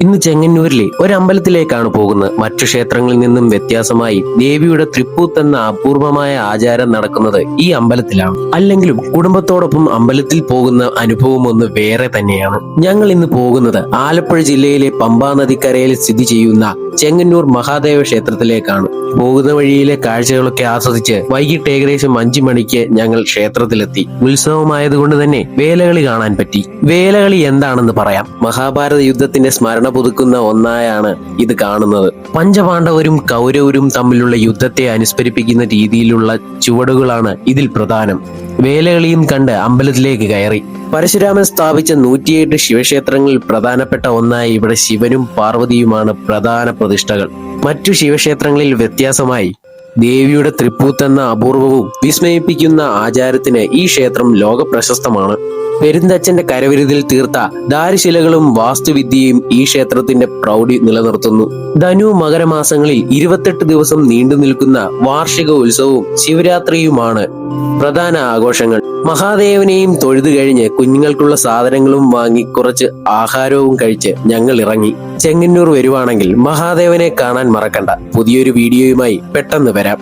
ഇന്ന് ചെങ്ങന്നൂരിലെ ഒരമ്പലത്തിലേക്കാണ് പോകുന്നത്. മറ്റു ക്ഷേത്രങ്ങളിൽ നിന്നും വ്യത്യാസമായി ദേവിയുടെ തൃപ്പൂത്ത് എന്ന അപൂർവമായ ആചാരം നടക്കുന്നത് ഈ അമ്പലത്തിലാണ്. അല്ലെങ്കിലും കുടുംബത്തോടൊപ്പം അമ്പലത്തിൽ പോകുന്ന അനുഭവം ഒന്ന് വേറെ തന്നെയാണ്. ഞങ്ങൾ ഇന്ന് പോകുന്നത് ആലപ്പുഴ ജില്ലയിലെ പമ്പാ നദിക്കരയിൽ സ്ഥിതി ചെയ്യുന്ന ചെങ്ങന്നൂർ മഹാദേവ ക്ഷേത്രത്തിലേക്കാണ്. പോകുന്ന വഴിയിലെ കാഴ്ചകളൊക്കെ ആസ്വദിച്ച് വൈകിട്ട് ഏകദേശം 5 മണിക്ക് ഞങ്ങൾ ക്ഷേത്രത്തിലെത്തി. ഉത്സവമായതുകൊണ്ട് തന്നെ വേലകളി കാണാൻ പറ്റി. വേലകളി എന്താണെന്ന് പറയാം. മഹാഭാരത യുദ്ധത്തിന്റെ സ്മരണ പുതുക്കുന്ന ഒന്നായാണ് ഇത് കാണുന്നത്. പഞ്ചപാണ്ഡവരും കൗരവരും തമ്മിലുള്ള യുദ്ധത്തെ അനുസ്മരിപ്പിക്കുന്ന രീതിയിലുള്ള ചുവടുകളാണ് ഇതിൽ പ്രധാനം. വേലകളിയും കണ്ട് അമ്പലത്തിലേക്ക് കയറി. പരശുരാമൻ സ്ഥാപിച്ച 108 ശിവക്ഷേത്രങ്ങളിൽ പ്രധാനപ്പെട്ട ഒന്നായി ഇവിടെ ശിവനും പാർവതിയുമാണ് പ്രധാന പ്രതിഷ്ഠകൾ. മറ്റു ശിവക്ഷേത്രങ്ങളിൽ വ്യത്യാസമായി ദേവിയുടെ തൃപ്പൂത്ത് എന്ന അപൂർവവും വിസ്മയിപ്പിക്കുന്ന ആചാരത്തിന് ഈ ക്ഷേത്രം ലോക പ്രശസ്തമാണ്. പെരുന്തച്ഛന്റെ കരവിരുതിൽ തീർത്ത ദാരുശിലകളും വാസ്തുവിദ്യയും ഈ ക്ഷേത്രത്തിന്റെ പ്രൗഢി നിലനിർത്തുന്നു. ധനു മകരമാസങ്ങളിൽ 28 ദിവസം നീണ്ടു നിൽക്കുന്ന വാർഷിക ഉത്സവവും ശിവരാത്രിയുമാണ് പ്രധാന ആഘോഷങ്ങൾ. മഹാദേവനെയും തൊഴുതു കഴിഞ്ഞ് കുഞ്ഞുങ്ങൾക്കുള്ള സാധനങ്ങളും വാങ്ങി കുറച്ച് ആഹാരവും കഴിച്ച് ഞങ്ങൾ ഇറങ്ങി. ചെങ്ങന്നൂർ വരുവാണെങ്കിൽ മഹാദേവനെ കാണാൻ മറക്കണ്ട. പുതിയൊരു വീഡിയോയുമായി പെട്ടെന്ന് വരാം.